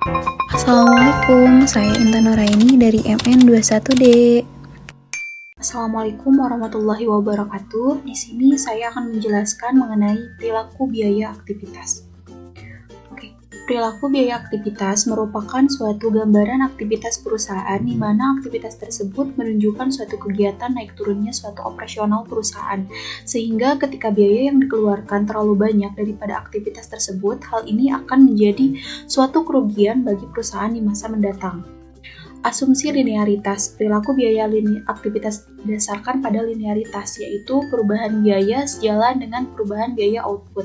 Assalamualaikum, saya Intan Nuraini dari MN21D. Assalamualaikum warahmatullahi wabarakatuh. Di sini saya akan menjelaskan mengenai perilaku biaya aktivitas. Perilaku biaya aktivitas merupakan suatu gambaran aktivitas perusahaan di mana aktivitas tersebut menunjukkan suatu kegiatan naik turunnya suatu operasional perusahaan. Sehingga ketika biaya yang dikeluarkan terlalu banyak daripada aktivitas tersebut, hal ini akan menjadi suatu kerugian bagi perusahaan di masa mendatang. Asumsi linearitas, perilaku biaya aktivitas didasarkan pada linearitas, yaitu perubahan biaya sejalan dengan perubahan biaya output.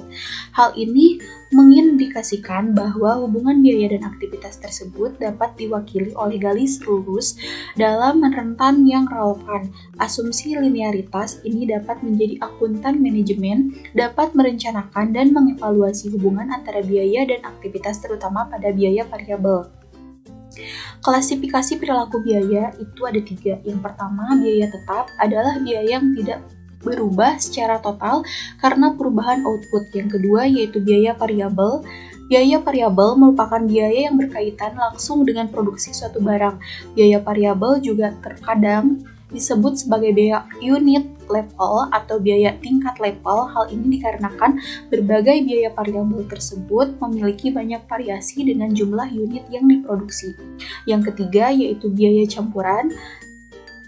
Hal ini mengindikasikan bahwa hubungan biaya dan aktivitas tersebut dapat diwakili oleh garis lurus dalam rentan yang relevan. Asumsi linearitas ini dapat menjadi akuntan manajemen, dapat merencanakan dan mengevaluasi hubungan antara biaya dan aktivitas terutama pada biaya variabel. Klasifikasi perilaku biaya itu ada 3. Yang pertama, biaya tetap adalah biaya yang tidak berubah secara total karena perubahan output. Yang kedua yaitu biaya variabel. Biaya variabel merupakan biaya yang berkaitan langsung dengan produksi suatu barang. Biaya variabel juga terkadang disebut sebagai biaya unit level atau biaya tingkat level. Hal ini dikarenakan berbagai biaya variabel tersebut memiliki banyak variasi dengan jumlah unit yang diproduksi. Yang ketiga yaitu biaya campuran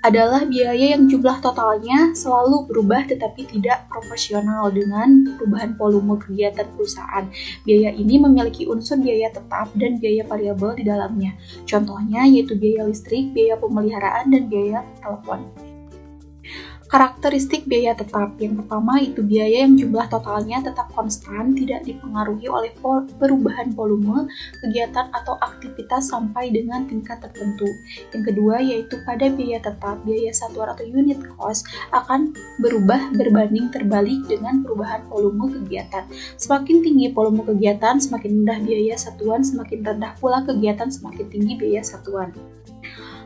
adalah biaya yang jumlah totalnya selalu berubah tetapi tidak proporsional dengan perubahan volume kegiatan perusahaan. Biaya ini memiliki unsur biaya tetap dan biaya variabel di dalamnya. Contohnya yaitu biaya listrik, biaya pemeliharaan, dan biaya telepon. Karakteristik biaya tetap. Yang pertama itu biaya yang jumlah totalnya tetap konstan, tidak dipengaruhi oleh perubahan volume, kegiatan atau aktivitas sampai dengan tingkat tertentu. Yang kedua yaitu pada biaya tetap, biaya satuan atau unit cost akan berubah berbanding terbalik dengan perubahan volume kegiatan. Semakin tinggi volume kegiatan, semakin rendah biaya satuan, semakin rendah pula kegiatan, semakin tinggi biaya satuan.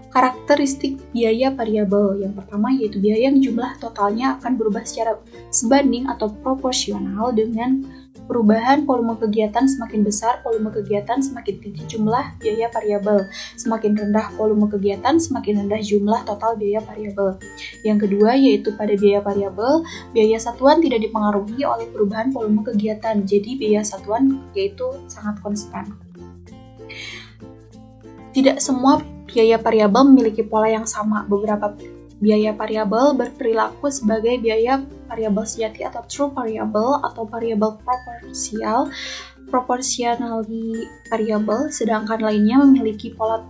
Karakteristik biaya variabel. Yang pertama yaitu biaya yang jumlah totalnya akan berubah secara sebanding atau proporsional dengan perubahan volume kegiatan. Semakin besar volume kegiatan, semakin tinggi jumlah biaya variabel. Semakin rendah volume kegiatan, semakin rendah jumlah total biaya variabel. Yang kedua yaitu pada biaya variabel, biaya satuan tidak dipengaruhi oleh perubahan volume kegiatan. Jadi biaya satuan yaitu sangat konstan. Tidak semua biaya variabel memiliki pola yang sama. Beberapa biaya variabel berperilaku sebagai biaya variabel sejati atau true variable atau variabel proportionally variable, sedangkan lainnya memiliki pola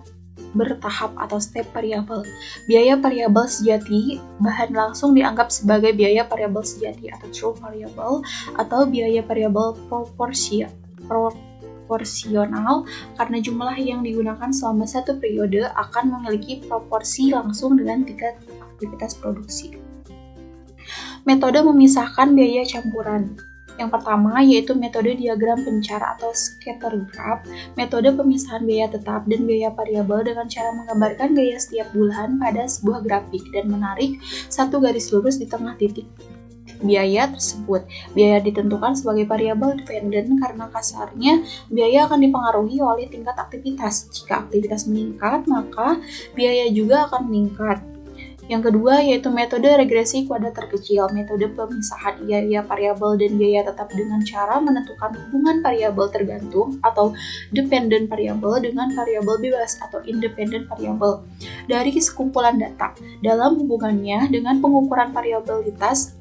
bertahap atau step variable. Biaya variabel sejati bahan langsung dianggap sebagai biaya variabel sejati atau true variable atau biaya variabel proporsional karena jumlah yang digunakan selama satu periode akan memiliki proporsi langsung dengan tingkat aktivitas produksi. Metode memisahkan biaya campuran. Yang pertama yaitu metode diagram pencar atau scatter graph, metode pemisahan biaya tetap dan biaya variabel dengan cara menggambarkan biaya setiap bulan pada sebuah grafik dan menarik satu garis lurus di tengah titik biaya tersebut. Biaya ditentukan sebagai variabel dependen karena kasarnya biaya akan dipengaruhi oleh tingkat aktivitas. Jika aktivitas meningkat, maka biaya juga akan meningkat. Yang kedua yaitu metode regresi kuadrat terkecil, metode pemisahan biaya variabel dan biaya tetap dengan cara menentukan hubungan variabel tergantung atau dependent variabel dengan variabel bebas atau independent variabel dari sekumpulan data. Dalam hubungannya dengan pengukuran variabilitas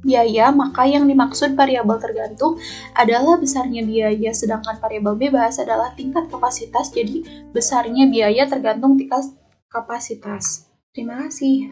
biaya, maka yang dimaksud variabel tergantung adalah besarnya biaya, sedangkan variabel bebas adalah tingkat kapasitas, jadi besarnya biaya tergantung tingkat kapasitas. Terima kasih.